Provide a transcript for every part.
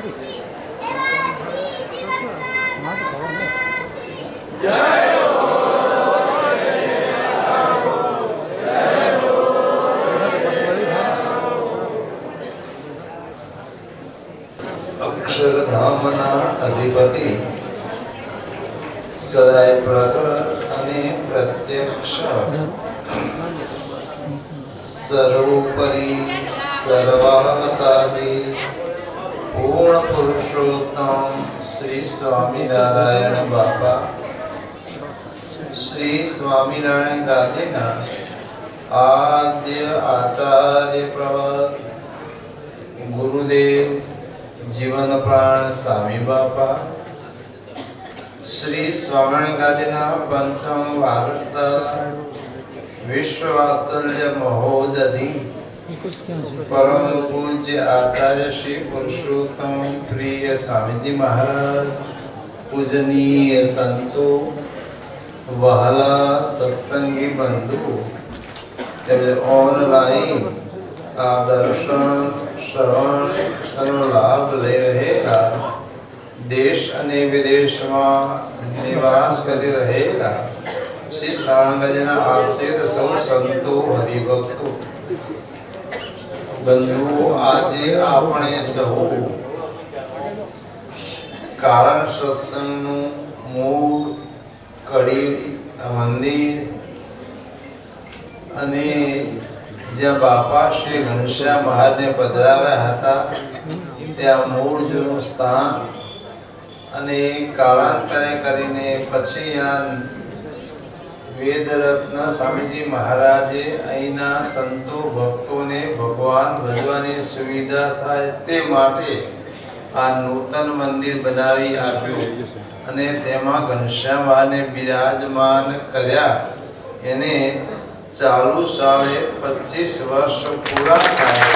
અક્ષરધામના અધિપતિ સદાય પ્રગટ અને પ્રત્યક્ષ સર્વોપરી સર્વાવતારી પૂર્ણ પુરુષોત્તમ શ્રી સ્વામિનારાયણ બાપા શ્રી સ્વામિનારાયણ ગાદીના આદ્ય આચાર્ય પ્રવત ગુરુદેવ જીવન પ્રાણ સ્વામી બાપા શ્રી સ્વામિનારાયણ ગાદીના પંચમ વારસદાર વિશ્વવાત્સલ્ય મહોદધિ પરમ પૂજ્ય આચાર્ય શ્રી પુરુષોત્તમ પ્રિય સ્વામીજી મહારાજ, પૂજનીય સંતો, વહાલા સત્સંગી બંધુ, તેમજ ઓનલાઈન આ દર્શન શ્રવણનો લાભ લઈ રહેલા દેશ અને વિદેશમાં નિવાસ કરી રહેલા શ્રી સાંગજના આશ્રિત સૌ સંતો હરિભક્તો બંધુઓ, આજે આપણે સૌ કારણ સત્સંગનું મૂળ કડી મંદિર અને જ્યાં બાપા શ્રી ઘનશ્યામ મહારાજને પધરાવ્યા હતા ત્યાં મૂળ જૂનું સ્થાન અને કાળાંતરે કરીને પછી આ વેદરત્ન સ્વામીજી મહારાજે અહીંના સંતો ભક્તોને ભગવાન ભજવાની સુવિધા થાય તે માટે આ નૂતન મંદિર બનાવી આપ્યું અને તેમાં ઘનશ્યામ મહારાજને બિરાજમાન કર્યા. એને ચાલુ સાલે 25 વર્ષ પૂરા થાય.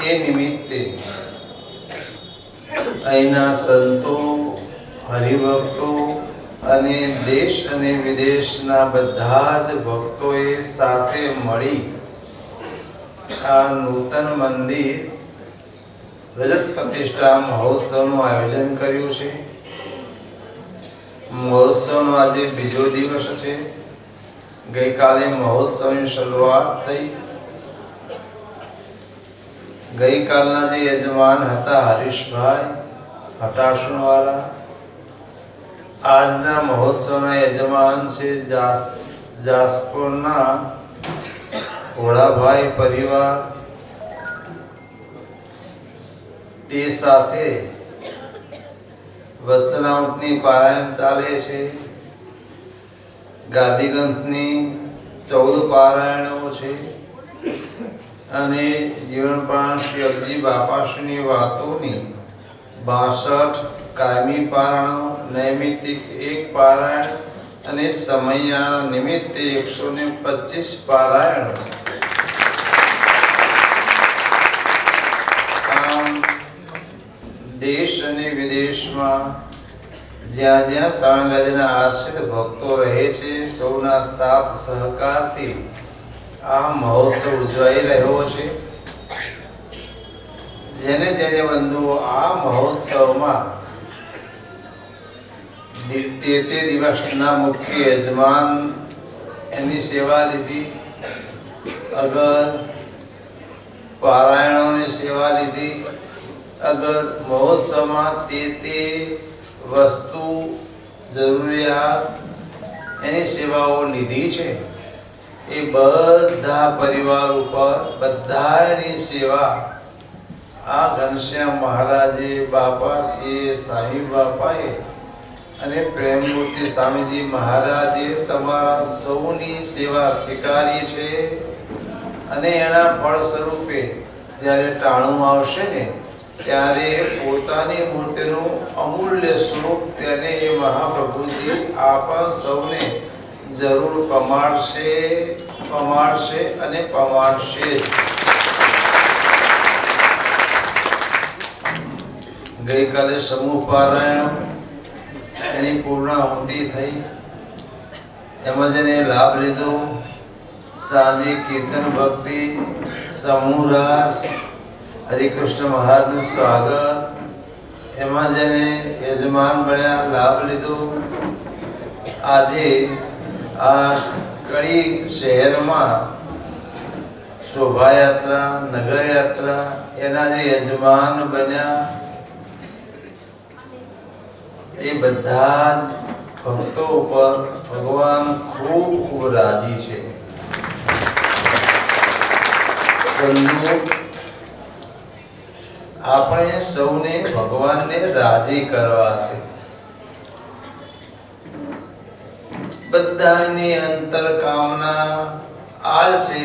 એ નિમિત્તે અહીંના સંતો, હરિભક્તો અને દેશ અને વિદેશના બધા જ ભક્તોએ સાથે મળી આ નૂતન મંદિર રજત પ્રતિષ્ઠા મહોત્સવનું આયોજન કર્યું છે. મહોત્સવનો આજે બીજો દિવસ છે. ગઈકાલે મહોત્સવની શરૂઆત થઈ. ગઈકાલના જે યજમાન હતા હરીશભાઈ હટાસણવાળા, આજના મહોત્સવના યજમાન છે જાસપુરના ઘોડાભાઈ પરિવાર. તે સાથે વચનામૃતની પારાયણ ચાલે છે. ગાદીગ્રંથની 14 પારાયણો છે અને જીવનપાણ શ્રી અગજી બાપાશ્રીની વાતોની 62 કાયમી પારાયણો, નૈમિતિક 1 પારાયણ અને સમયના નિમિત્તે 125 પારાયણો. આમ દેશ અને વિદેશમાં જ્યાં જ્યાં સાંગજના આશ્રિત ભક્તો રહે છે, સૌના સાથ સહકારથી આ મહોત્સવ ઉજવાઈ રહ્યો છે. જેને જેને બંધુઓ આ મહોત્સવમાં તે દિવસના મુખ્ય યજમાન એની સેવા લીધી, અગર પારાયણોની સેવા લીધી, અગર મહોત્સવમાં તે વસ્તુ જરૂરિયાત એની સેવાઓ લીધી છે. એ બધા પરિવાર ઉપર બધાની સેવા આ ઘનશ્યામ મહારાજે, બાપાશ્રીએ, સાંઈ બાપાએ અને પ્રેમમૂર્તિ સ્વામીજી મહારાજે તમારા સૌની સેવા સ્વીકારી છે. અને એના ફળ સ્વરૂપે જ્યારે ટાણું આવશે ને ત્યારે પોતાની મૂર્તિનું અમૂલ્ય સ્વરૂપ તેને એ મહાપ્રભુજી આપા સૌને જરૂર પમાડશે અને પમાડશે. ગઈકાલે સમૂહ પારાયણ એની પૂર્ણાહુતિ થઈ. એમાં જેને લાભ લીધો સાંજે કીર્તન ભક્તિ, સમૂહ રાસ, હરિકૃષ્ણ મહારાજનું સ્વાગત, એમાં જેને યજમાન બન્યા, લાભ લીધો. આજે આ કડી શહેરમાં શોભાયાત્રા, નગરયાત્રા, એના જે યજમાન બન્યા એ બધા જ ભક્તો ઉપર ભગવાન ખૂબ ખૂબ રાજી છે. આપણે સૌને ભગવાનને રાજી કરવા છે. બધાની અંતર કામના આ છે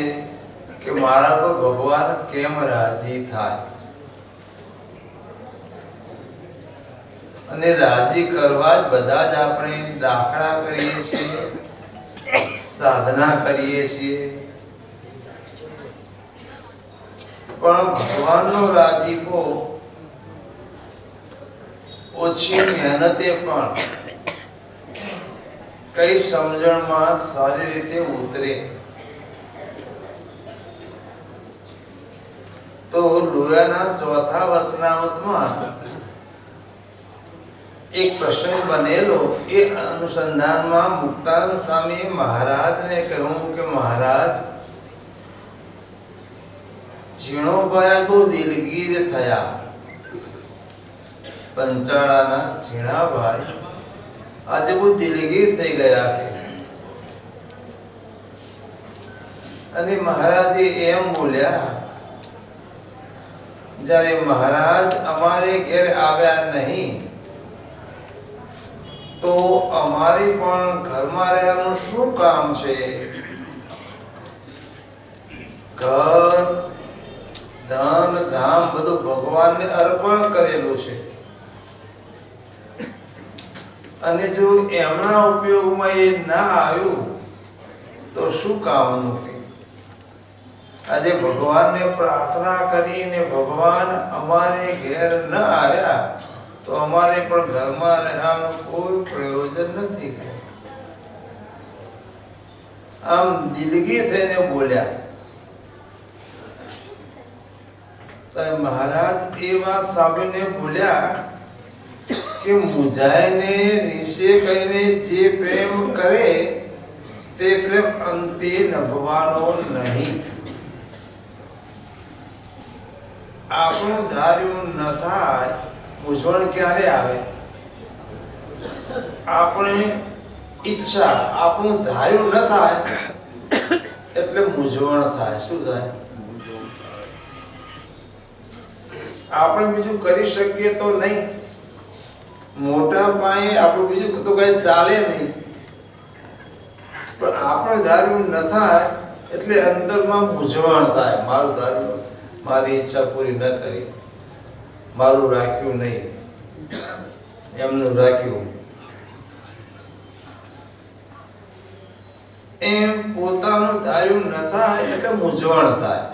કે મારા પર ભગવાન કેમ રાજી થાય, અને રાજી કરવા જ બધા જ આપણે દાખલા કરીએ છીએ, સાધના કરીએ છીએ. પણ ભગવાનનો રાજીપો ઓછી મહેનતે પણ કઈ સમજણમાં સારી રીતે ઉતરે તો લોયાના ચોથા વચનામૃતમાં એક પ્રસંગ બનેલો. એ અનુસંધાનમાં મુક્તાનંદ સ્વામી મહારાજને કહ્યું કે મહારાજ, ઝીણોભાઈ બહુ દિલગીર થયા. પંચાળાના ઝીણાભાઈ આજે બહુ દિલગીર થઈ ગયા છે. અને મહારાજે એમ બોલ્યા, જ્યારે મહારાજ અમારે ઘેર આવ્યા નહીં તો અમારે પણ ઘરમાં રહેવાનું શું કામ છે? ઘર, ધન, ધામ બધું ભગવાનને અર્પણ કરેલું છે, અને જો એમના ઉપયોગમાં એ ના આવ્યું તો શું કામનું? આજે ભગવાનને પ્રાર્થના કરીને ભગવાન અમારે ઘેર ન આવ્યા તો અમારે પણ ઘરમાં રહેવાનું કોઈ પ્રયોજન નથી. આમ દિલગીર થઈને બોલ્યા. મહારાજ એ વાત સાંભળીને બોલ્યા કે મુજાઈને નિશે કહીને જે પ્રેમ કરે તે પ્રેમ અંતે નભવાનો નહીં. આપણું ધાર્યું ન થાય, મૂંઝવણ ક્યારે આવે? આપણે ઈચ્છા, આપણું ધાર્યું ન થાય એટલે મૂંઝવણ થાય. શું થાય? આપણે બીજું કરી શકીએ તો નહીં, મોટા પાયે આપણું બીજું તો કઈ ચાલે નહીં, પણ આપણે ધાર્યું ન થાય એટલે અંતરમાં મૂંઝવણ થાય. મારું ધાર્યું, મારી ઈચ્છા પૂરી ન કરી, મારું રાખ્યું નહીં, એમનું રાખ્યું. એમ પોતાનું ધાર્યું ન થાય એટલે મૂંઝવણ થાય.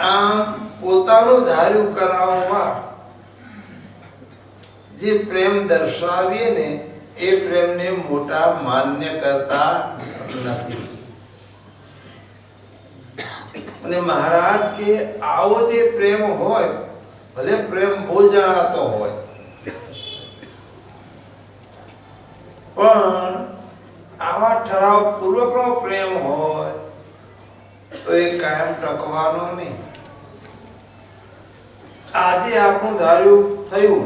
આમ પોતાનું ધાર્યું કરાવવા જે પ્રેમ દર્શાવીએ ને એ પ્રેમને મોટા માન્ય કરતા નથી. અને મહારાજ કે આવો જે પ્રેમ હોય, ભલે પ્રેમ બહુ જણાતો હોય, પણ આવા ઠરાવ પૂર્વકનો પ્રેમ હોય તો એ કાયમ ટકવાનો નહીં. આજે આપણું ધાર્યું થયું,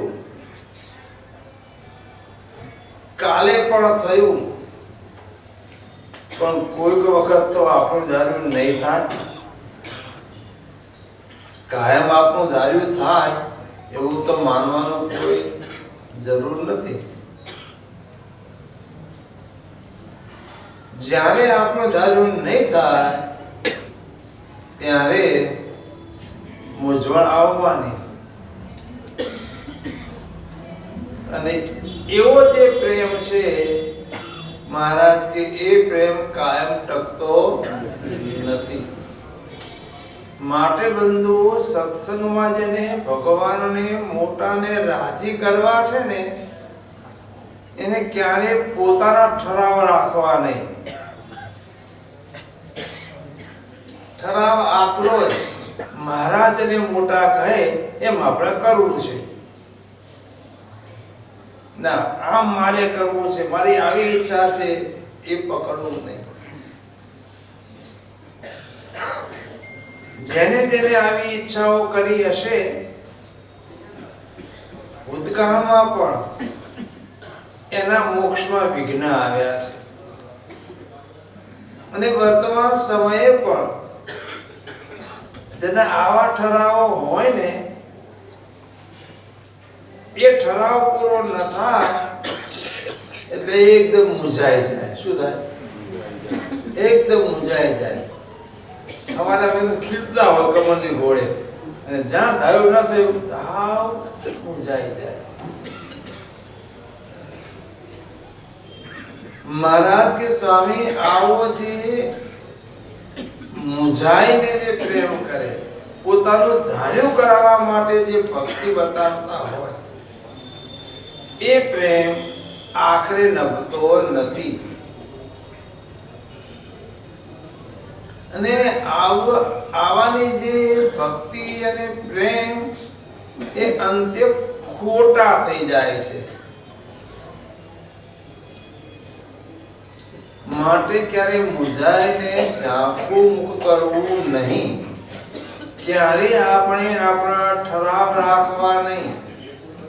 કાલે પણ થયું, પણ કોઈક વખત તો આપણું ધાર્યું નહીં થાય. કાયમ આપણું ધાર્યું થાય એવું તો માનવાનું કોઈ જરૂર નથી. જ્યારે આપણું ધાર્યું નહીં થાય ત્યારે મૂંઝવણ આવવાની. અને એવો જે પ્રેમ છે મહારાજ કે એ પ્રેમ કાયમ ટકતો નથી. માટે બંધુઓ, સત્સંગમાં જેને ભગવાનને મોટાને રાજી કરવા છે ને એને ક્યારે પોતાના ઠરાવ રાખવા નહીં. ઠરાવ આટલો જ મહારાજને મોટા કહે એમ આપણે કરવું છે. ના, આમ મારે કરવું છે, મારી આવી ઈચ્છા છે, એ પકડવું નહીં. જેને જેને આવી ઈચ્છાઓ કરી હશે ભૂતકાળમાં પણ એના મોક્ષમાં વિઘ્ન આવ્યા છે અને વર્તમાન સમયે પણ જેના આવા ઠરાવો હોય ને એ ઠરાવ પૂરો ન થાય એટલે એકદમ મૂંઝાઈ જાય. શું થાય? એકદમ મૂંઝાઈ જાય. અમારા મેં ખીલતા હોય કમરની ઘોડે અને જ્યાં ધાર્યું ન થયું હાવ મૂંઝાઈ જાય. મહારાજ કે સ્વામી આવો જે મૂંઝાઈને જે પ્રેમ કરે, પોતાનું ધાર્યું કરાવવા માટે જે ભક્તિ બતાવતા હોય એ પ્રેમ આખરે નભતો નથી. અને આવાની જે ભક્તિ અને પ્રેમ એ અંતે ખોટા થઈ જાય છે. માટે ક્યારે મૂંઝાઈને ઝાંખું મુખ કરવું નહીં. ક્યારે આપણે આપણા ઠરાવ રાખવા નહીં.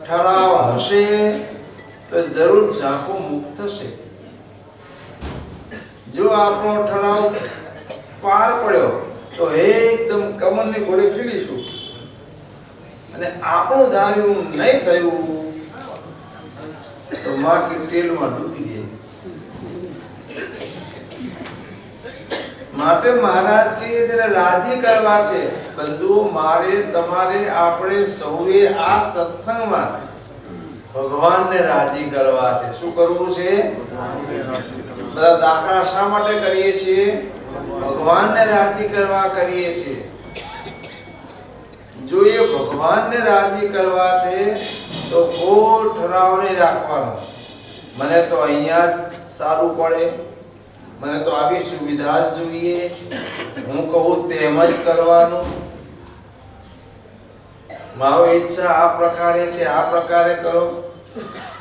ઠરાવ હશે તો જરૂર ઝાંખું મુખ થશે. જો આપણો ઠરાવ પાર પડ્યો તો એકદમ કમરની ઘોડે ફીરીશું અને આપણું ધાર્યું નહીં થયું તો માટી તેલમાં ડૂબી જાય. માટે મહારાજ કે જેને રાજી કરવા છે બંધુઓ, મારે તમારે આપણે સૌએ આ સત્સંગમાં ભગવાનને રાજી કરવા છે. શું કરવું છે? બધા દાખલા શા માટે કરીએ છીએ? ભગવાનને રાજી કરવા કરીએ છીએ. જો એ ભગવાનને રાજી કરવા છે તો કોઈ ઠરાવ નહીં રાખવાનો. મને તો અહીંયા જ સારું પડે, મને તો આવી સુવિધા જ જોઈએ, હું કહું તેમ જ કરવાનું, મારો ઈચ્છા આ પ્રકારે છે, આ પ્રકારે કરો,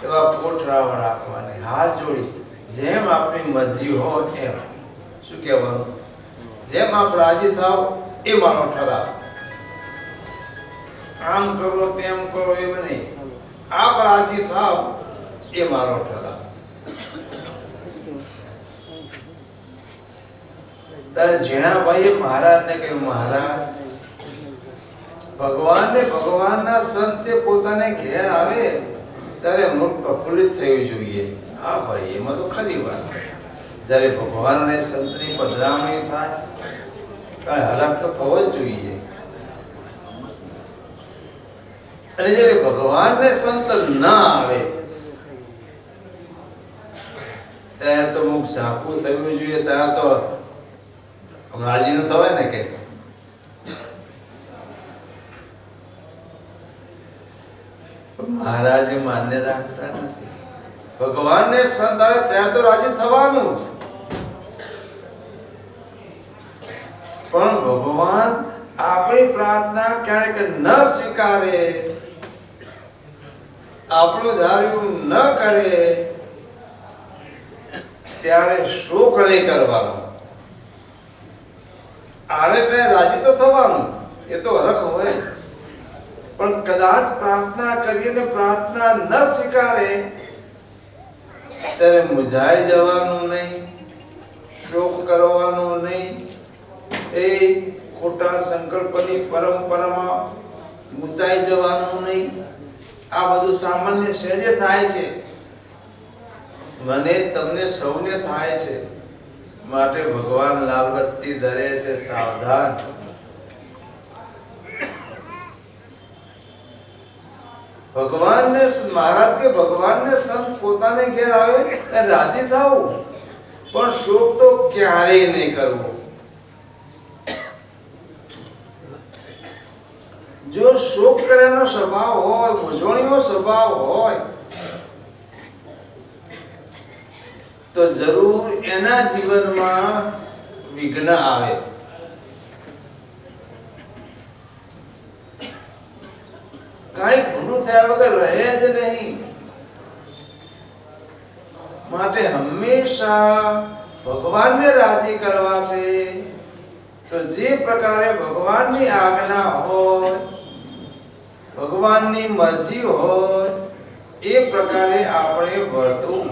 એવા ઠરાવ રાખવાની. હાથ જોડી જેમ આપની મરજી હોય એમ. શું કહેવાનું? જેમ આપ રાજી થાવ એ મારો ઠરાવ. આમ કરો તેમ કરો એમ નહીં. આપ રાજી થાવ એ મારો ઠરાવ. ત્યારે ઝીણાભાઈએ મહારાજને કહ્યું, મહારાજ ભગવાનના સંતે પોતાને ઘેર આવે ત્યારે મુખ પ્રફુલ્લિત થયું જોઈએ. હા ભાઈ, એમાં તો ખરી વાત. જ્યારે ભગવાનને સંતની પધરામણી થાય ત્યારે હરખ તો થવો જ જોઈએ. અને જ્યારે ભગવાનને સંત ના આવે ત્યારે તો મુખ ઝાંખું થવું જોઈએ. ત્યારે તો રાજી ન થવાય ને. કે મહારાજે માન્ય રાખતા નથી. ભગવાનને સંત આવે ત્યારે તો રાજી થવાનું છે. પણ ભગવાન આપણી પ્રાર્થના ક્યારેક ન સ્વીકારે, આપણું ધાર્યું ન કરે ત્યારે શોક નહીં કરવાનો. આવે ત્યારે રાજી તો થવાનું, એ તો હરખ હોય જ. પણ કદાચ પ્રાર્થના કરીને પ્રાર્થના ન સ્વીકારે ત્યારે મૂંઝાઈ જવાનું નહીં, શોક કરવાનો નહીં, એ ખોટા સંકલ્પની પરંપરામાં મૂંઝાઈ જવાનું નહીં. આ બધું સામાન્ય સહેજે થાય છે, મને તમને સૌને થાય છે. માટે ભગવાન લાલબત્તી ધરે છે, સાવધાન. ભગવાનને મહારાજ કે ભગવાનને સંત પોતાને ઘેર આવે રાજી થવું, પણ શોક તો ક્યારેય નહીં કરવો. જો શોક કરવાનો સ્વભાવ હોય, મૂંઝવણીનો સ્વભાવ હોય તો જરૂર એના જીવનમાં વિઘ્ન આવે. કાંઈ ભૂલું થયા વગર રહે જ નહીં. માટે હંમેશા ભગવાનને રાજી કરવા છે. તો જે પ્રકારે ભગવાનની આજ્ઞા હોય, ભગવાનની મરજી હોય, એ પ્રકારે આપણે વર્તવું.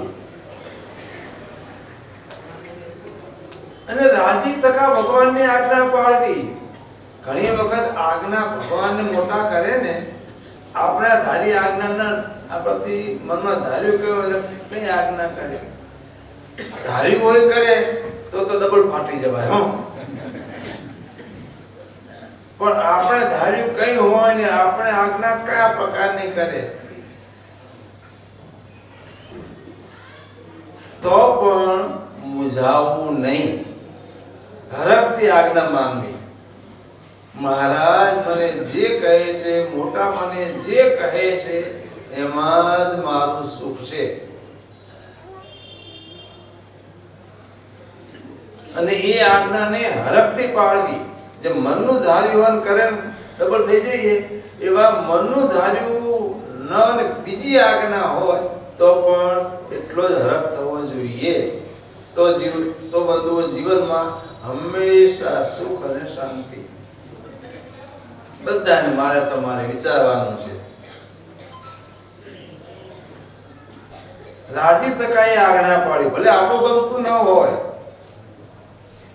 અને રાજી થકા ભગવાનની આજ્ઞા પાળવી. ઘણી વખત આજ્ઞા ભગવાનને મોટા કરે ને, આપણા ધારી આજ્ઞા આપણાથી મનમાં ધાર્યું કેવું કઈ આજ્ઞા કરે, ધાર્યું હોય કરે તો ડબલ ફાટી જવાય. પણ આપણે ધાર્યું કઈ હોય ને આપણે આજ્ઞા કયા પ્રકારની કરે તો પણ મૂંઝાવવું નહીં, હરખથી આજ્ઞા માનવી. મહારાજ મને જે કહે છે, મોટા મને જે કહે છે એમાં જ મારું સુખ છે. અને એ આજ્ઞાને હરખથી પાળવી. જે મનનું ધાર્યું કરે ડબલ થઈ જઈએ એવા મનનું ધાર્યું ન અને બીજી આજ્ઞા હોય તો પણ એટલો જ હરખ થવો જોઈએ. તો બંધુઓ જીવનમાં હંમેશા સુખ અને શાંતિ. બધાને મારે તમારે વિચારવાનું છે. રાજી થકાય આજ્ઞા પાડી. ભલે આપણું ગમતું ન હોય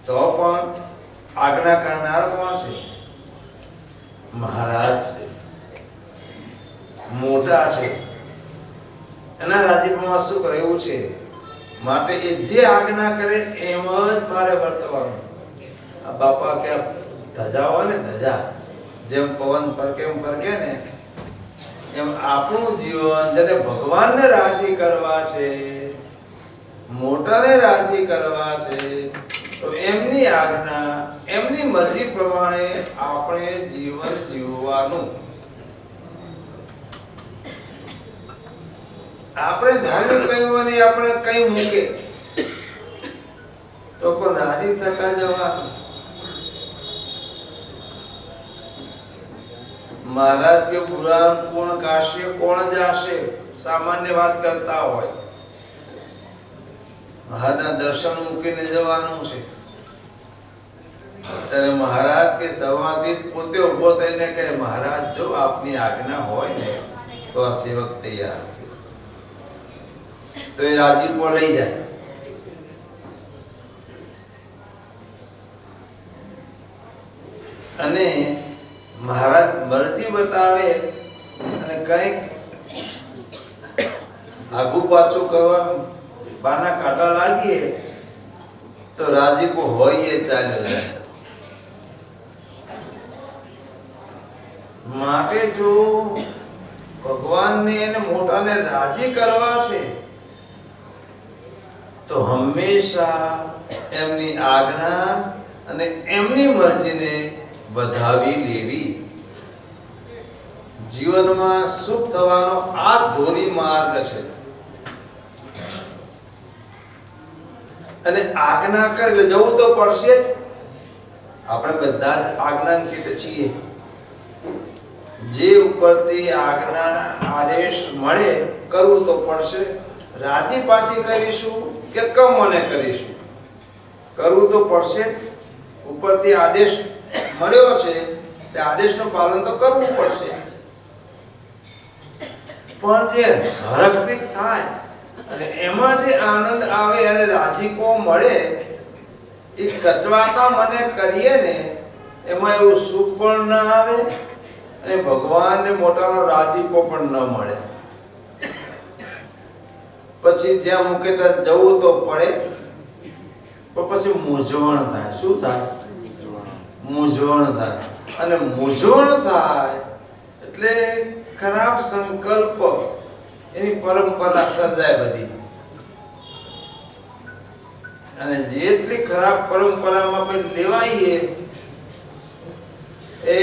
તો પણ આજ્ઞા કરનાર કોણ છે? મહારાજ છે, મોટા છે. એના રાજીપમાં શું રહેવું છે? માટે એ જે આજ્ઞા કરે એમ જ મારે વર્તવાનું. આ બાપા કે ધજા હોય ને, ધજા જેમ પવન ફરકે એમ ફરકે ને, એમ આપણું જીવન જ્યારે ભગવાનને રાજી કરવા છે, મોટાને રાજી કરવા છે, તો એમની આજ્ઞા, એમની મરજી પ્રમાણે આપણે જીવન જીવવાનું. આપણે ધાર્યું કહ્યું અને આપણે કઈ મૂકે તો પણ રાજી થકા જવાનું. મહારાજ કે પુરાણ કોણ ગાશે કોણ જાશે, સામાન્ય વાત કરતા હોય. મહારાજના દર્શન મૂકીને જવાનું છે. ત્યારે મહારાજ કે સવારથી પોતે ઉભો થઈને કહે, મહારાજ જો આપની આજ્ઞા હોય ને તો આ સેવક તૈયાર છે. તો એ રાજીપો લઈ જાય. અને મહારાજ મરજી બતાવે અને કઈક આગુ પાછું કરવા બાના કાંટા લાગીએ તો રાજીપો હોય એ ચાલ્યો જાય. માટે જો ભગવાનને એને મોટાને રાજી કરવા છે તો હંમેશા એમની આજ્ઞા અને એમની મરજીને વધાવી લેવી. જીવનમાં સુખ થવાનો આ ધોરી માર્ગ છે. અને આજ્ઞા કરે જવું તો પડશે જ. આપણે બધા જ આજ્ઞાંકિત છીએ. જે ઉપરથી આજ્ઞા આદેશ મળે કરવું તો પડશે. રાજીપાથી કરીશું કે કમને કરીશું, કરવું તો પડશે જ. ઉપરથી આદેશ મળ્યો છે તે આદેશનું પાલન તો કરવું પડશે. પણ જે હરખથી થાય અને એમાં જે આનંદ આવે અને રાજીપો મળે, એ કચવાતા મને કરીએ ને એમાં એવું સુખ પણ ના આવે અને ભગવાનને મોટાનો રાજીપો પણ ન મળે. પછી જ્યાં મૂકે ત્યાં જવું તો પડે, પણ પછી મૂંઝવણ થાય. શું થાય? મૂંઝવણ થાય. અને મૂંઝવણ થાય એટલે ખરાબ સંકલ્પ, એની પરંપરા સર્જાય બધી. અને જેટલી ખરાબ પરંપરામાં આપણે લેવાઈએ, એ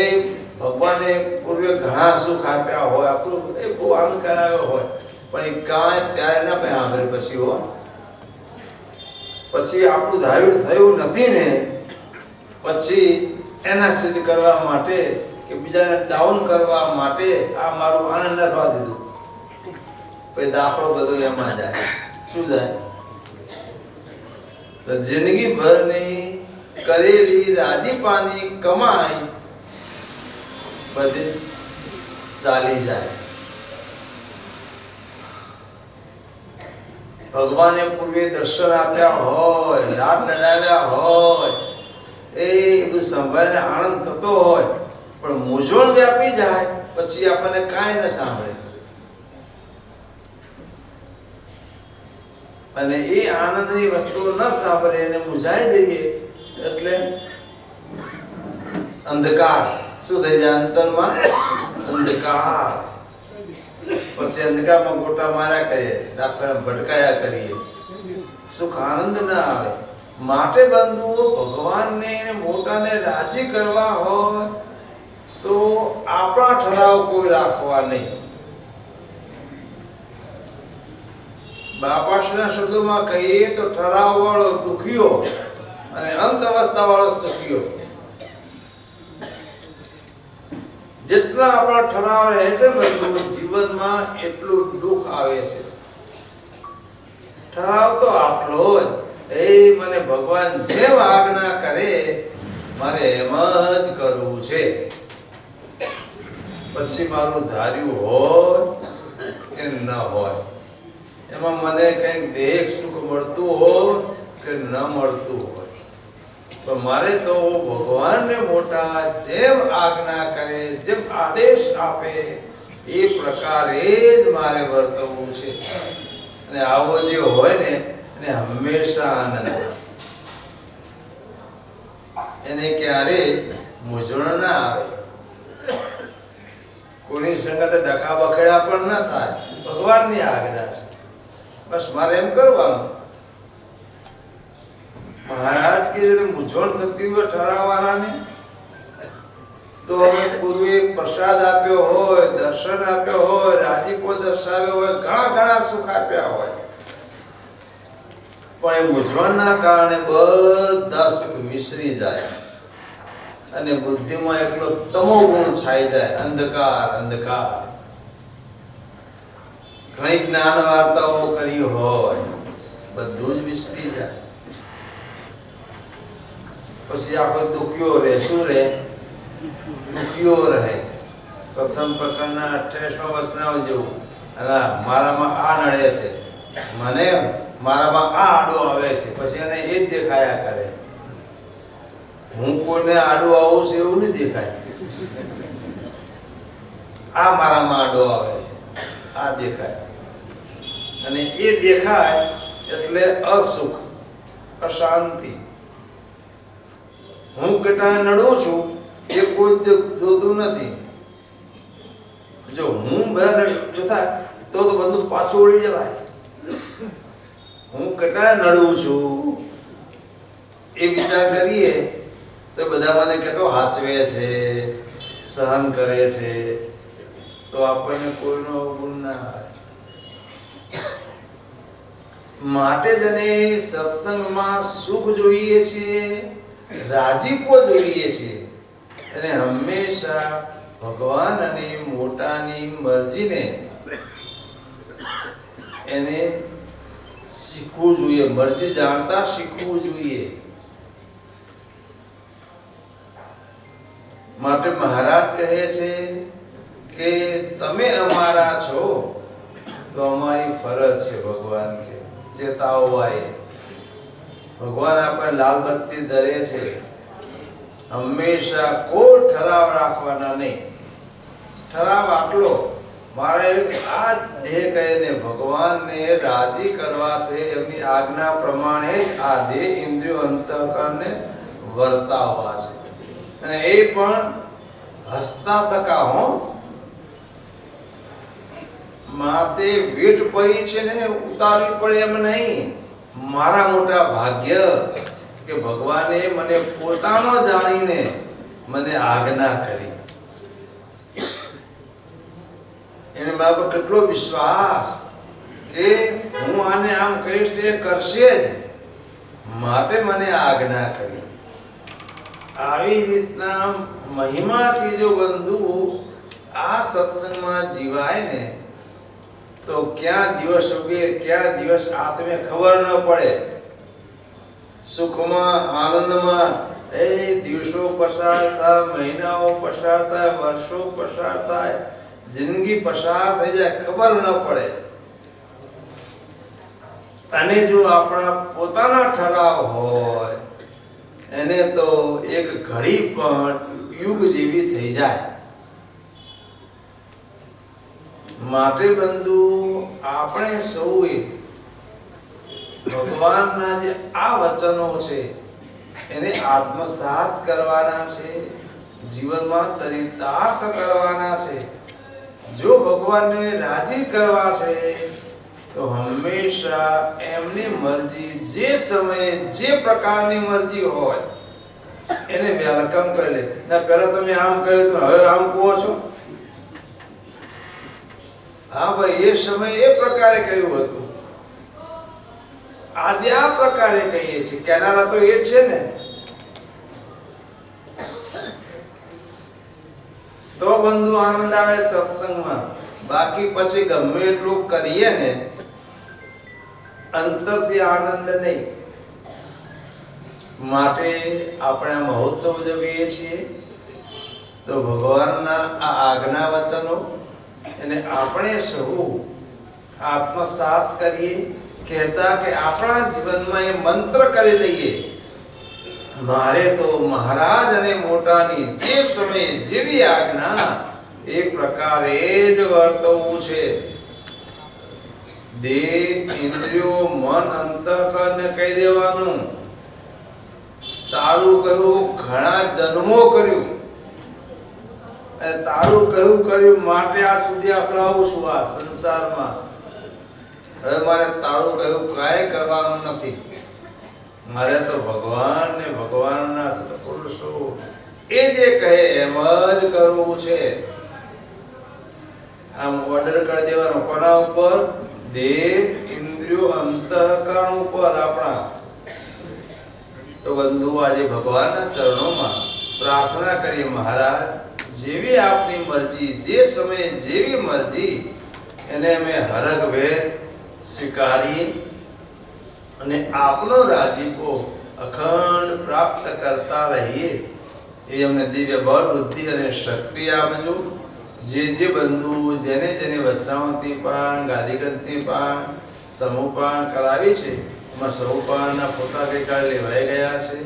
ભગવાને પૂર્વે ઘણા સુખ આપ્યા હોય, આપણું એ બહુ આનંદ કરાવ્યો હોય, પણ એ કાંઈ ત્યારે ના સાંભળે પછી હોય. પછી આપણું ધાર્યું થયું નથી ને પછી એના સિદ્ધ કરવા માટે કે બીજાને ડાઉન કરવા માટે આ મારું આનંદ થવા દીધું, પછી દાખલો બધો એમાં જાય. શું જાય? તો જિંદગી ભરની કરેલી રાજીપાની કમાઈ બધી ચાલી જાય. ભગવાને પૂર્વે દર્શન આપ્યા હોય, લાડ લડાવ્યા હોય, એ બધું સંભાળીને આનંદ થતો હોય, પણ મૂંઝવણ વ્યાપી જાય પછી આપણને કાંઈ ન સાંભળે. અને એ આનંદની વસ્તુઓ ન સાંભળે અને મૂંઝાઈ જઈએ એટલે અંધકાર શું થઈ જાય? અંતરમાં અંધકાર. પછી અંધકારમાં ગોટા માર્યા કરીએ, આપણે ભટકાયા કરીએ, સુખ આનંદ ના આવે. માટે બંધુઓ ભગવાનને મોટાને રાજી કરવા હોય તો આપણા ઠરાવ કોઈ રાખવા નહીં. બાપાશ્રીના શબ્દોમાં કહીએ તો ઠરાવ વાળો દુખીઓ અને અંત અવસ્થા વાળો સુખીઓ. જેટલા આપણા ઠરાવ રહે છે બધું જીવનમાં એટલું દુઃખ આવે છે. ઠરાવ તો આપણો જ, એ મને ભગવાન જેમ આજ્ઞા કરે મારે એમ જ કરવું છે. પછી મારું ધાર્યું હોય કે ન હોય, એમાં મને કંઈક દેહ સુખ મળતું હોય કે ન મળતું હોય, તો મારે તો ભગવાનને મોટા જેમ આજ્ઞા કરે, જેમ આદેશ આપે એ પ્રકારે જ મારે વર્તવું છે. અને આવો જે હોય ને એને હંમેશા આનંદ, એને ક્યારે મૂંઝવણ ના આવે. કોઈની સંગતે ડખા બખેડા પણ ના થાય. ભગવાનની આજ્ઞા છે, બસ મારે એમ કરવાનું. મહારાજ કે મૂંઝવણ થતી હોય ઠરાવવાળાને તો અમે પૂર્વે પ્રસાદ આપ્યો હોય, દર્શન આપ્યો હોય, રાજીપો દર્શાવ્યો હોય, ઘણા ઘણા સુખ આપ્યા હોય, પણ એ મૂંઝવણના કારણે બધા સુખ વિસરી જાય અને બુદ્ધિમાં એટલો તમો ગુણ છાઈ જાય, અંધકાર અંધકાર. ઘણી જ્ઞાન વાર્તાઓ કરી હોય, બધું જ વિસરી જાય. પછી આખો દુખ્યો રહે. શું રહે? દુખ્યો રહે. પ્રથમ પ્રકરણના 28મા વચનાઓ જેવું, મારામાં આ નડે છે, મને મારામાં આ આડો આવે છે, પછી એને એ જ દેખાયા કરે. હું કોઈને આડો આવું છું એવું નહીં દેખાય. આ મારામાં આડો આવે છે, આ દેખાય. અને એ દેખાય એટલે અસુખ, અશાંતિ. હું કેટલા નડું છું એ કોઈ જોતું નથી. જો હું જો થાય તો બધું પાછું વળી જવાય. હું કેટલા નડું છું એ વિચાર કરીએ તો બધા મને કેટલો હાચવે છે, સહન કરે છે, તો આપણને કોઈનો ગુણ ના આવે. માટે જ એને સત્સંગમાં સુખ જોઈએ છીએ, રાજીપો જોઈએ છે. અને હંમેશા ભગવાન અને મોટાની મરજીને એને શીખવું જોઈએ, મરજી જાણતા શીખવું જોઈએ. માટે મહારાજ કહે છે કે તમે અમારા છો તો અમારી ફરજ છે. ભગવાન કે ચેતાઓ આય, ભગવાન આપણે લાલ બત્તી ધરે છે. હંમેશા કોઈ ઠરાવ રાખવાના નહીં. ઠરાવ આટલો મારે આ દેહ કહીને ભગવાનને રાજી કરવા છે, એમની આજ્ઞા પ્રમાણે આ દેહ ઇન્દ્રિયો અંતઃકરણને વર્તાવવા છે. અને એ પણ હસતા થકા હો. માતે વેઠ પડી છે ને ઉતારવી પડે એમ નહીં. મારા મોટા ભાગ્ય કે ભગવાને મને પોતાનો જાણીને મને આજ્ઞા કરી. એને બાબત કેટલો વિશ્વાસ કે હું આને આમ કહીશ તે કરશે જ. માટે મને આજ્ઞા કરી. આવી રીતના મહિમાથી જો બંધુ આ સત્સંગમાં જીવાય ને તો ક્યાં દિવસ ઉગે ક્યાં દિવસ આત્મે ખબર ન પડે. સુખમાં આનંદમાં એ દિવસો પસાર થાય, મહિનાઓ પસાર થાય, વર્ષો પસાર થાય, જિંદગી પસાર થઈ જાય, ખબર ન પડે. અને જો આપણા પોતાના ઠરાવ હોય એને તો એક ઘડી પણ યુગ જેવી થઈ જાય. માટે બંધુ આપણે સૌએ ભગવાનના જે આ વચનો છે એને આત્મસાત કરવાના છે, જીવનમાં ચરિતાર્થ કરવાના છે. જો ભગવાનને રાજી કરવા છે તો હંમેશા એમની મરજી, જે સમયે જે પ્રકારની મરજી હોય એને વેલકમ કરી લે. ના પહેલા તમે આમ કહ્યું તો હવે આમ કહો છો. હા ભાઈ, એ સમય એ પ્રકારે કહ્યું હતું, આજે આ પ્રકારે કહીએ છીએ. કહેનારા તો એ છે ને. તો બંધુ આનંદ આવે સત્સંગમાં. બાકી પછી ગમે એટલું કરીએ ને અંતરથી આનંદ નહીં. માટે આપણે મહોત્સવ ઉજવીએ છીએ તો ભગવાનના આ આજ્ઞા વચનો એને આપણે સૌ આત્મસાત કરીએ. કહેતા કે આપણા જીવનમાં એ મંત્ર કરી લઈએ, મારે તો મહારાજ અને મોટાની જે સમયે જેવી આજ્ઞા એ પ્રકારે જ વર્તવું છે. દેહ, ઇન્દ્રિયો, મન, અંતઃકરણને કહી દેવાનું, તારું કહ્યું ઘણા જન્મો કર્યું અને તારું કર્યું માટે આ સુધી અફલાવું છું આ સંસારમાં. હવે મારે તારું કહ્યું કાંઈ કરવાનું નથી. મારે તો ભગવાન ને ભગવાનના સત્પુરુષો એ જે કહે એમ જ કરવું છે. આમ ઓર્ડર કરી દેવાનો કોના ઉપર? દેહ, ઇન્દ્રિયો, અંતઃકરણ ઉપર આપણા. તો બંધુ આજે ભગવાનના ચરણોમાં પ્રાર્થના કરીએ, મહારાજ જેવી આપની મરજી, જે સમયે જેવી મરજી એને અમે હરખભેર સ્વીકારીએ અને આપનો રાજીપો અખંડ પ્રાપ્ત કરતા રહીએ. એ અમને દિવ્ય બળ, બુદ્ધિ અને શક્તિ આપજો. જે બંધુ જેને વત્સાવંતી પાન, ગાદીગંતી પાન, સમૂહ પાન કરાવી છે એમાં સમૂહ પાનના ફોટા ગઈકાલે લેવાઈ ગયા છે.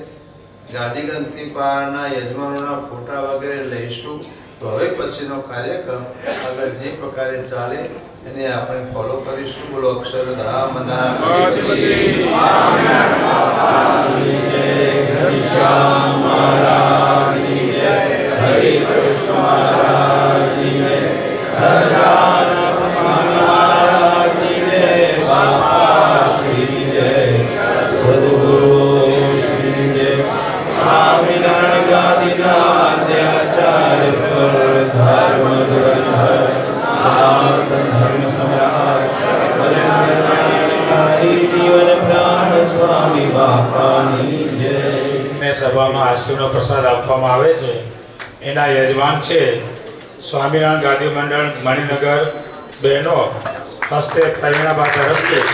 ગાદીગંતી પાનના યજમાનોના ફોટા વગેરે લઈશું. તો હવે પછીનો કાર્યક્રમ આગળ જે પ્રકારે ચાલે એને આપણે ફોલો કરીશું. બોલો અક્ષરધામના સભામાં આઈસ્ક્રીમનો પ્રસાદ આપવામાં આવે છે. એના યજમાન છે સ્વામિનારાયણ ગાદી મંડળ મણિનગર બહેનો હસ્તે પ્રવીણાબા તરફથી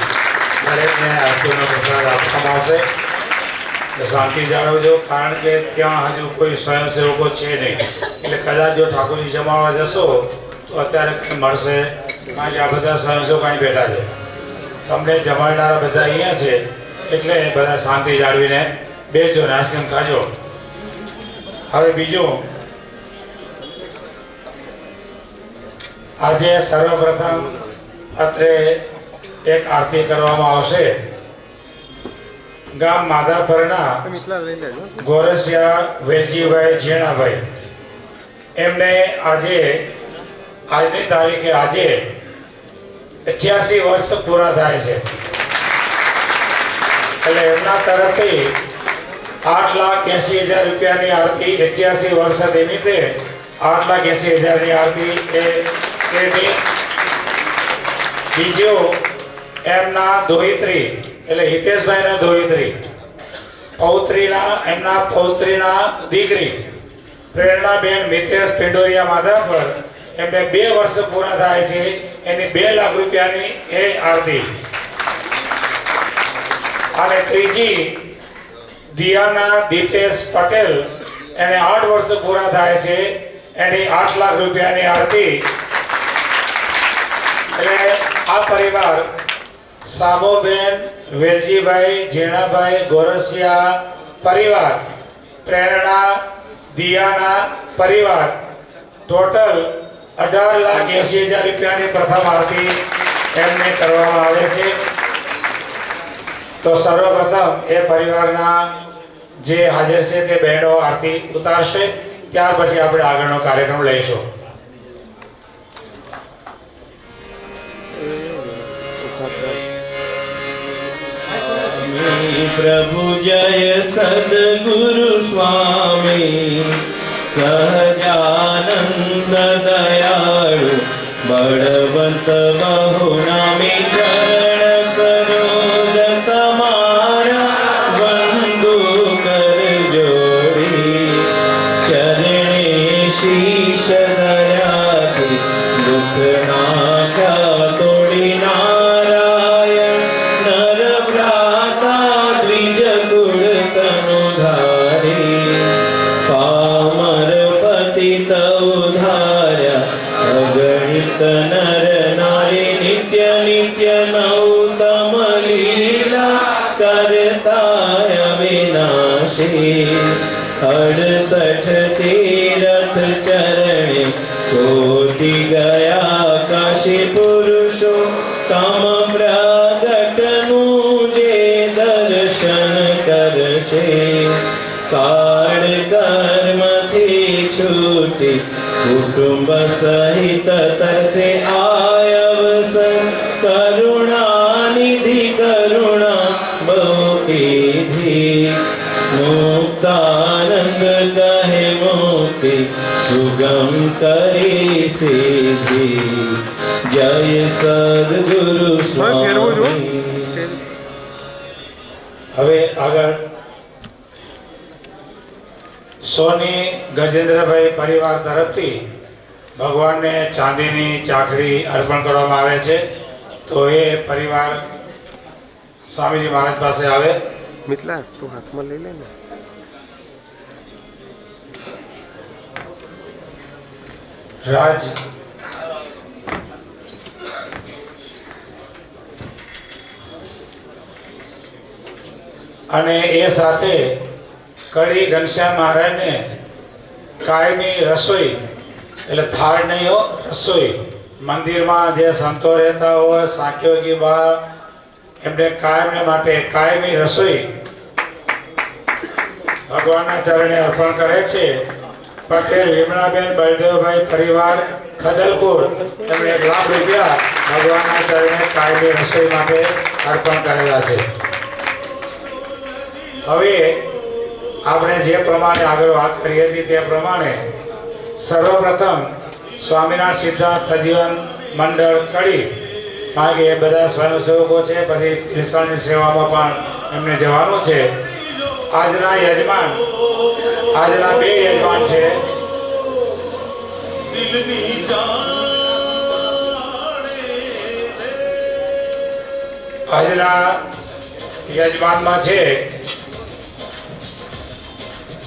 દરેકને આઈસ્ક્રીમનો પ્રસાદ આપવામાં આવશે. શાંતિ જાળવજો, કારણ કે ત્યાં હજુ કોઈ સ્વયંસેવકો છે નહીં. એટલે કદાચ જો ઠાકોરજી જમાડવા જશો તો અત્યારે કંઈ મળશે, કારણ કે આ બધા સ્વયંસેવકો અહીં બેઠા છે. તમને જમાડનારા બધા અહીંયા છે, એટલે બધા શાંતિ જાળવીને બેસજો ને આઈસ્ક્રીમ ખાજો. હવે બીજું, આજે સર્વપ્રથમ અત્રે એક આરતી કરવામાં આવશે. ગામ માધાપરના ગોરસિયા વેલજીભાઈ ઝીણાભાઈ, એમને આજની તારીખે આજે 88 વર્ષ પૂરા થાય છે. એટલે એમના તરફથી 8,80,000 રૂપિયાની આરતી 88 વર્ષ નિમિત્તે 8,80,000ની આરતી એની. બીજો એમના દોહિત્રી એટલે હિતેશભાઈના દોહિત્રી એમના પૌત્રીના દીકરી પ્રેરણાબેન મિતેશ પિંડોરિયા માધાપર એમને 2 વર્ષ પૂરા થાય છે એની 2 લાખ રૂપિયાની એ આરતી. અને ત્રીજી દિયાના દીપેશ પટેલ એને 8 વર્ષ પૂરા થાય છે એની 8 લાખ રૂપિયાની આરતી. એટલે આ પરિવાર સામોબેન વેલજીભાઈ ઝીણાભાઈ ગોરસિયા પરિવાર પ્રેરણા દિયાના પરિવાર ટોટલ 18,80,000 રૂપિયાની પ્રથમ આરતી એમને કરવામાં આવે છે. તો સર્વપ્રથમ એ પરિવારના જે હાજર છે તે બહેનો આરતી ઉતારશે, ત્યાર પછી આપણે આગળનો કાર્યક્રમ લઈશું. प्रभु जय सद्गुरु स्वामी सहजानंद दयाळु बळवंत बहुनामी चरण सरोज तमारा वंदु कर जोड़ी चरणे शीश धराती दुख नाशा तोड़ी नारायण नर भ्राता द्विज कुल तनु धारी पामर पतित उधार्या अगणित नर नारी नित्य नित्य नौतम लीला करताय विनाशी 68 तीरथ चरणे कोटि गया काशी पुरुषो तम प्रगटनु जे दर्शन करशे काळ कर्म थी छूटी कुटुंब सहित तरसे आयवसन करुणा निधि करुणा बहु कीधी मुक्तानंद कहे मुक्ति सुगम करी सीधी जय सद्गुरु स्वामी. હવે આગળ સોની ગજેન્દ્રભાઈ પરિવાર તરફથી ભગવાનને ચાંદીની ચાકડી અર્પણ કરવામાં આવે છે. તો એ પરિવાર સ્વામીજી મહારાજ પાસે આવે. મિથલા તું હાથમાં લઈ લે ને. રાજ અને એ સાથે કડી ઘનશ્યામ મહારાજને કાયમી રસોઈ એટલે થાળ નહીં હો, રસોઈ મંદિરમાં જે સંતો રહેતા હોય સાંખ્યોગી બા એમને કાયમને માટે કાયમી રસોઈ ભગવાનના ચરણે અર્પણ કરે છે. પટેલ વિમળાબેન બળદેવભાઈ પરિવાર ખદલપુર એમણે 1 લાખ રૂપિયા ભગવાનના ચરણે કાયમી રસોઈ માટે અર્પણ કરેલા છે. હવે આપણે જે પ્રમાણે આગળ વાત કરી હતી તે પ્રમાણે સર્વપ્રથમ સ્વામિનારાયણ સિદ્ધાંત સજીવન મંડળ કડી, કારણ કે એ બધા સ્વયંસેવકો છે, પછી ઈશ્વરની સેવામાં પણ એમને જવાનું છે. આજના 2 યજમાન છે. આજના યજમાનમાં છે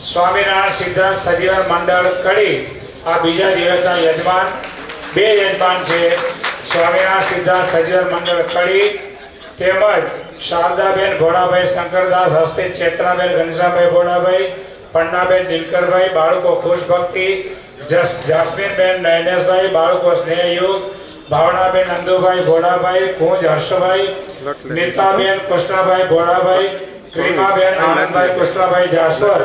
સ્વામિનારાયણ સિદ્ધાંત સજીવન મંડળ કડી. આ બીજા દિવસના યજમાન 2 યજમાન છે. સ્વામિનારાયણ સિદ્ધાંત સજીવન મંડળ કડી તેમજ શારદાબેન ભોળાભાઈ શંકરદાસ હસ્તે ચેતનાબેન ઘનશ્યામભાઈ ભોળાભાઈ પન્નાબેન દિનકરભાઈ બાળકો ખુશ ભક્તિ જાસ્મીનબેન નયનેશભાઈ બાળકો સ્નેહયુગ ભાવનાબેન નંદુભાઈ ભોળાભાઈ કુંજ હર્ષભાઈ નીતાબેન કૃષ્ણભાઈ ભોળાભાઈ ક્રીમાબેન આનંદભાઈ કૃષ્ણભાઈ જાસ્પર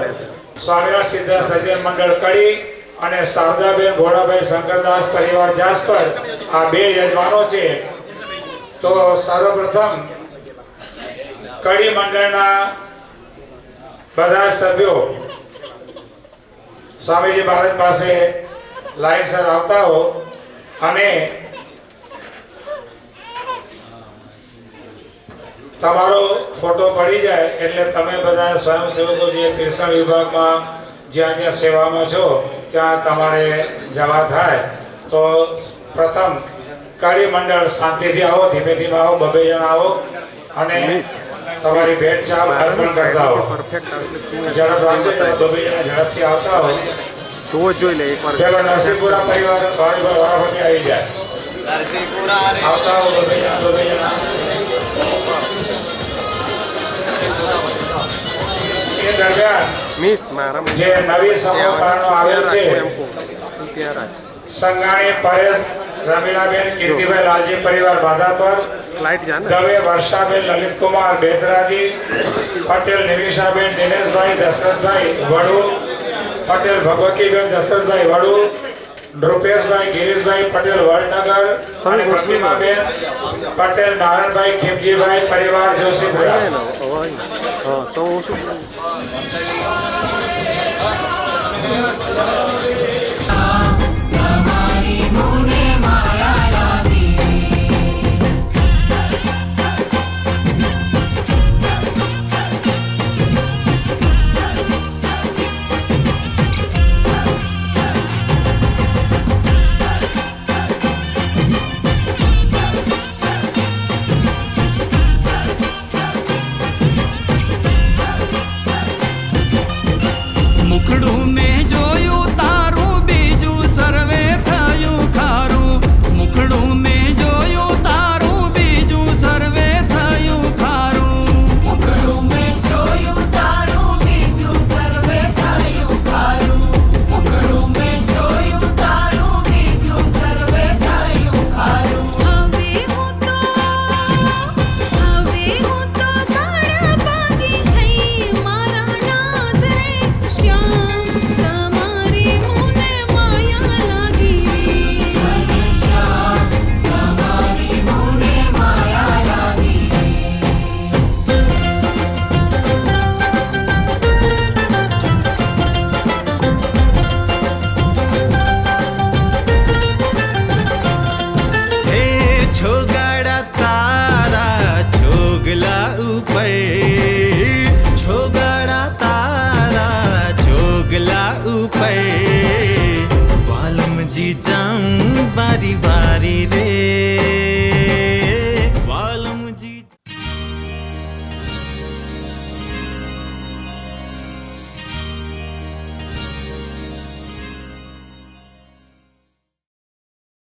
સ્વામિનારાયણ સિદ્ધાંત સજીવન મંડળ કડી અને શારદાબેન ભોળાભાઈ શંકરદાસ પરિવાર જાસ્પર આ 2 યજમાનો છે. તો સર્વપ્રથમ કડી મંડળના બધા સભ્યો સ્વામીજી મહારાજ પાસે લાઈનસર આવતા હો અને તમારો ફોટો પડી જાય એટલે તમે બધા સ્વયંસેવકો જે પીરસણ વિભાગમાં જ્યાં જ્યાં સેવામાં છો ત્યાં તમારે જવા થાય. તો પ્રથમ કડી મંડળ શાંતિથી આવો, ધીમે ધીમે આવો, બબે જણા આવો અને તમારી ભેટ ચાલ અર્પણ કરતા હો. ઝડપ રાખજો, બબે જણા ઝડપથી આવતા હો. જોવો જોઈ લે એકવાર. પેલા નરસિંહપુરા પરિવાર વારાફરતી આવી જાય. આવતા હો બબે જણા. એ દરમિયાન મીત મારા જે નવી સમૂહ કારણો આવેલ છે સંગાણી પરેશ રમીલાબેન કીર્તિભાઈ લાલજી પરિવાર બાધાપર, સ્લાઇડ જાને દવે વર્ષાબેન લલિતકુમાર બેતરાજી, પટેલ નિમિષાબેન દિનેશભાઈ દશરથભાઈ વડુ, પટેલ ભગવતીબેન દશરથભાઈ વડુ, રૂપેશભાઈ ગિરીશભાઈ પટેલ વડનગર અને પ્રતિમાબેન પટેલ નારાયણભાઈ ખીમજીભાઈ પરિવાર જોશીપુરા. હા તો હું શું મુખડું મેં જોયું તારું બીજું સર્વે થયું ખારું. મુખડું મેં જોયું તારું બીજું સર્વે થયું ખારું. મુખડું મેં જોયું તારું બીજું સર્વે થયું ખારું. મુખડું મેં જોયું તારું બીજું સર્વે થયું ખારું. હવે હું તો કાળા પાગી થઈ મારા નાથ રે શ્યામ તમારી મને માયા લાગી. શ્યામ તમારી મને માયા લાગી. હે છોગાડા તારા છોગલા ઉપર, છોગાડા તારા છોગલા ઉપર, વાલમજી જાઉં વારી વારી રે.